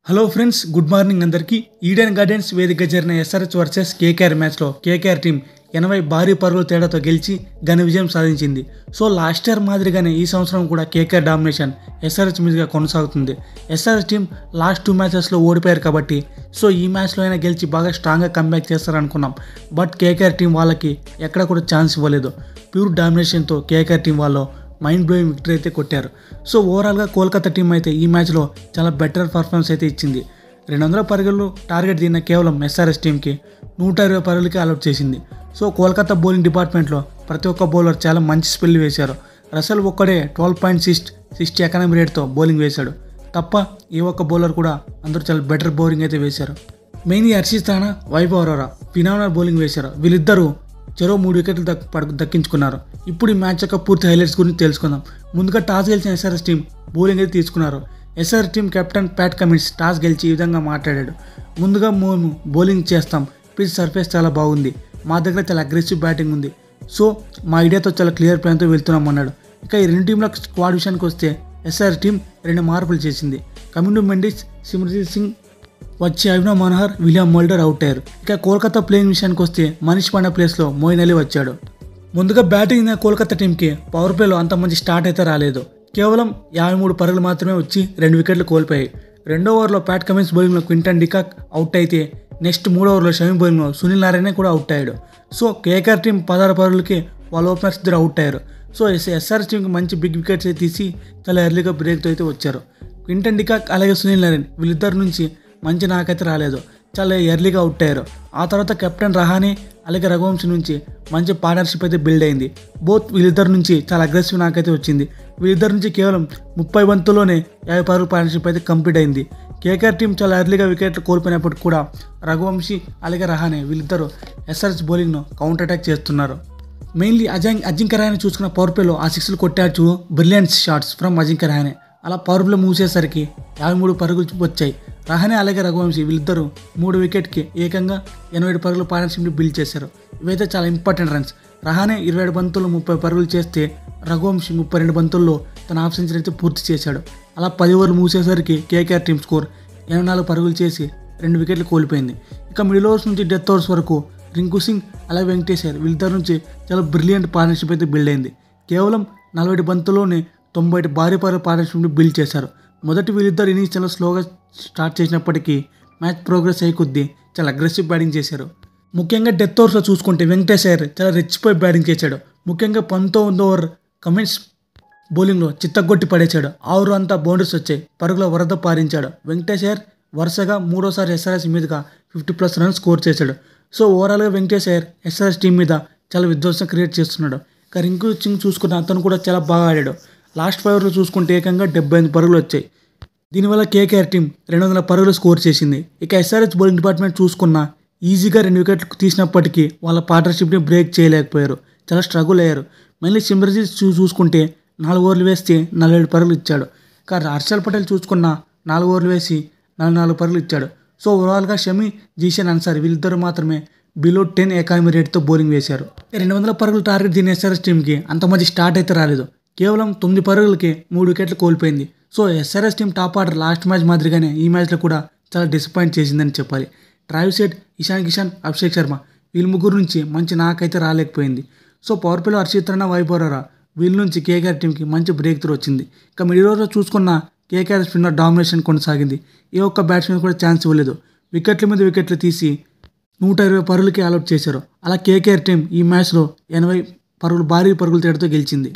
Hello friends, good morning అందరికీ. Eden gardens వేదిక జరిగిన ఎస్ఆర్హెచ్ వర్సెస్ కేకేఆర్ మ్యాచ్లో కేకేఆర్ టీం 80 భారీ పరుగుల తేడాతో గెలిచి ఘన విజయం సాధించింది. సో లాస్ట్ ఇయర్ మాదిరిగానే ఈ సంవత్సరం కూడా కేకేఆర్ డామినేషన్ ఎస్ఆర్హెచ్ మీదుగా కొనసాగుతుంది. ఎస్ఆర్హెచ్ టీం లాస్ట్ 2 మ్యాచెస్లో ఓడిపోయారు కాబట్టి సో ఈ మ్యాచ్లో అయినా గెలిచి బాగా స్ట్రాంగ్గా కంబ్యాక్ చేస్తారనుకున్నాం. బట్ కేకేఆర్ టీం వాళ్ళకి ఎక్కడ కూడా ఛాన్స్ ఇవ్వలేదు. ప్యూర్ డామినేషన్తో కేకేఆర్ టీం వాళ్ళు మైండ్ బ్లోయింగ్ విక్టరీ అయితే కొట్టారు. సో ఓవరాల్గా కోల్కతా టీం అయితే ఈ మ్యాచ్లో చాలా బెటర్ పర్ఫార్మెన్స్ అయితే ఇచ్చింది. 200 పరుగులు టార్గెట్ దీన్న కేవలం ఎస్ఆర్హెచ్ టీంకి 120 పరుగులకి అలౌట్ చేసింది. సో కోల్కతా బౌలింగ్ డిపార్ట్మెంట్లో ప్రతి ఒక్క బౌలర్ చాలా మంచి స్పెల్ వేశారు. రసల్ ఒక్కడే 12.60 ఎకానమీ రేట్తో బౌలింగ్ వేశాడు తప్ప ఏ ఒక్క బౌలర్ కూడా అందరూ చాలా బెటర్ బౌలింగ్ అయితే వేశారు. Mainly Harshit Rana, Vaibhav Arora phenomenal bowling వేశారు. వీళ్ళిద్దరూ చెరో 3 వికెట్లు దక్కించుకున్నారు. ఇప్పుడు ఈ మ్యాచ్ యొక్క పూర్తి హైలైట్స్ గురించి తెలుసుకుందాం. ముందుగా టాస్ గెలిచిన ఎస్ఆర్హెచ్ టీం బౌలింగ్ అయితే తీసుకున్నారు. SRH team captain Pat Cummins toss గెలిచి ఈ విధంగా మాట్లాడాడు. ముందుగా మేము బౌలింగ్ చేస్తాం, పిచ్ సర్ఫేస్ చాలా బాగుంది, మా దగ్గర చాలా అగ్రెసివ్ బ్యాటింగ్ ఉంది, సో మా ఐడియాతో చాలా క్లియర్ ప్లాన్తో వెళ్తున్నాం అన్నాడు. ఇక ఈ 2 టీంల స్క్వాడ్ విషయానికి వస్తే ఎస్ఆర్హెచ్ టీం 2 మార్పులు చేసింది. కమిండు మెండిస్, సిమ్రన్జీత్ సింగ్ వచ్చి Abhinav Manohar, William moulder out అయ్యారు. ఇక కోల్కతా ప్లేయింగ్ విషయానికి వస్తే మనీష్ పాండే ప్లేస్లో మోయిన్ అలీ వచ్చాడు. ముందుగా బ్యాటింగ్ కోల్కతా టీంకి పవర్ ప్లేలో అంత మంచి స్టార్ట్ అయితే రాలేదు. కేవలం 53 పరుగులు మాత్రమే వచ్చి 2 వికెట్లు కోల్పోయాయి. రెండో ఓవర్లో ప్యాట్ కమిన్స్ బౌలింగ్లో క్వింటన్ డికాక్ అవుట్ అయితే నెక్స్ట్ 3వ ఓవర్లో షమీ బౌలింగ్లో సునీల్ నారాయణ కూడా అవుట్ అయ్యాడు. సో కేకేఆర్ టీం 16 పరుగులకి వాళ్ళ ఓపెనర్స్ ఇద్దరు అవుట్ అయ్యారు. సో ఎస్ఆర్హెచ్ టీంకి మంచి బిగ్ వికెట్స్ అయితే తీసి చాలా ఎర్లీగా బ్రేక్తో అయితే వచ్చారు. క్వింటన్ డికాక్ అలాగే సునీల్ నారాయణ వీళ్ళిద్దరి నుంచి మంచి నాకైతే రాలేదు, చాలా ఎర్లీగా అవుట్ అయ్యారు. ఆ తర్వాత కెప్టెన్ రహానే అలాగే రఘువంశీ నుంచి మంచి పార్ట్నర్షిప్ అయితే బిల్డ్ అయింది. బోత్ వీళ్ళిద్దరి నుంచి చాలా అగ్రెసివ్ నాకైతే వచ్చింది. వీళ్ళిద్దరి నుంచి కేవలం 30 బంతుల్లోనే 50 పరుగుల పార్ట్నర్షిప్ అయితే కంప్లీట్ అయింది. కేకేఆర్ టీం చాలా ఎర్లీగా వికెట్లు కోల్పోయినప్పటికీ కూడా రఘువంశీ అలాగే రహానే వీళ్ళిద్దరూ ఎస్ఆర్హెచ్ బౌలింగ్ను కౌంటర్ అటాక్ చేస్తున్నారు. మెయిన్లీ అజింక్య రహానే చూసుకున్న పవర్ ప్లేలో ఆ 6లు కొట్టాడు. Brilliant shots from Ajinkya Rahane. అలా పవర్ ప్లే మూసేసరికి 53 పరుగులు వచ్చాయి. రహానే అలాగే రఘువంశీ వీళ్ళిద్దరూ 3 వికెట్కి ఏకంగా 87 పరుగుల పార్ట్నర్షిప్ని బిల్డ్ చేశారు. ఇవైతే చాలా ఇంపార్టెంట్ రన్స్. రహానే 27 బంతుల్లో 30 పరుగులు చేస్తే రఘువంశీ 32 బంతుల్లో తన హాఫ్ సెంచరీ అయితే పూర్తి చేశాడు. అలా 10 ఓవర్లు మూసేసరికి కేకేఆర్ టీం స్కోర్ 84 పరుగులు చేసి 2 వికెట్లు కోల్పోయింది. ఇక మిడిల్ ఓవర్స్ నుంచి డెత్ ఓవర్స్ వరకు రింకు సింగ్ అలాగే వెంకటేష్ అయ్యర్ వీళ్ళిద్దరి నుంచి చాలా బ్రిలియంట్ పార్ట్నర్షిప్ అయితే బిల్డ్ అయింది. కేవలం 40 బంతుల్లోనే 90 భారీ పరుగుల పార్ట్నర్షిప్ని బిల్డ్ చేశారు. మొదటి వీళ్ళిద్దరు ఇన్నింగ్స్ చాలా స్లోగా స్టార్ట్ చేసినప్పటికీ మ్యాచ్ ప్రోగ్రెస్ అయ్యే కొద్దీ చాలా అగ్రెసివ్ బ్యాటింగ్ చేశారు. ముఖ్యంగా డెత్ ఓవర్స్లో చూసుకుంటే వెంకటేష్ అయ్యర్ చాలా రెచ్చిపోయి బ్యాటింగ్ చేశాడు. ముఖ్యంగా 19వ ఓవర్ కమిన్స్ బౌలింగ్లో చిత్తగొట్టి పడేశాడు. ఆ ఓవర్ అంతా బౌండరీస్ వచ్చాయి, పరుగుల వరద పారించాడు. వెంకటేష్ అయ్యర్ వరుసగా 3వ ఎస్ఆర్హెచ్ మీదుగా 50+ రన్స్ స్కోర్ చేశాడు. సో ఓవరాల్గా వెంకటేష్ అయ్యర్ ఎస్ఆర్హెచ్ టీం మీద చాలా విధ్వంసం క్రియేట్ చేస్తున్నాడు. ఇక రింకు సింగ్ చూసుకున్న అతను కూడా చాలా బాగా ఆడాడు. లాస్ట్ 5 ఓవర్లో చూసుకుంటే ఏకంగా 75 పరుగులు వచ్చాయి. దీనివల్ల కేకేఆర్ టీం 200 పరుగులు స్కోర్ చేసింది. ఇక ఎస్ఆర్హెచ్ బౌలింగ్ డిపార్ట్మెంట్ చూసుకున్న ఈజీగా 2 వికెట్లు తీసినప్పటికీ వాళ్ళ పార్ట్నర్షిప్ని బ్రేక్ చేయలేకపోయారు, చాలా స్ట్రగుల్ అయ్యారు. మళ్ళీ సిమ్రన్జీత్ చూసుకుంటే 4 ఓవర్లు వేస్తే 47 పరుగులు ఇచ్చాడు. ఇక హర్షల్ పటేల్ చూసుకున్న 4 ఓవర్లు వేసి 44 పరుగులు ఇచ్చాడు. సో ఓవరాల్గా షమీ, జీషన్ అన్సారీ వీళ్ళిద్దరూ మాత్రమే బిలో 10 ఎకానమీ రేట్తో బౌలింగ్ వేశారు. 200 పరుగులు టార్గెట్ దీని ఎస్ఆర్హెచ్ టీంకి అంత మంచి స్టార్ట్ అయితే రాలేదు. కేవలం 9 పరుగులకి 3 వికెట్లు కోల్పోయింది. So SRH team top order last match మాదిరిగానే ఈ మ్యాచ్లో కూడా చాలా డిసప్పాయింట్ చేసిందని చెప్పాలి. ట్రావిస్ హెడ్, ఇషాన్ కిషన్, అభిషేక్ శర్మ వీళ్ళ ముగ్గురు నుంచి మంచి నాకైతే రాలేకపోయింది. సో పవర్ ప్లేలో హర్షిత్ రాణా, వైభవ్ అరోరా వీళ్ళ నుంచి కేకేఆర్ టీంకి మంచి బ్రేక్ త్రూ వచ్చింది. ఇక మిడిల్ ఓవర్లో చూసుకున్న కేకేఆర్ స్పిన్నర్ డామినేషన్ కొనసాగింది. ఏ ఒక్క బ్యాట్స్మెన్ కూడా ఛాన్స్ ఇవ్వలేదు. వికెట్ల మీద వికెట్లు తీసి 120 పరుగులకి ఆల్అౌట్ చేశారు. అలా కేకేఆర్ టీం ఈ మ్యాచ్లో 80 భారీ పరుగుల తేడాతో గెలిచింది.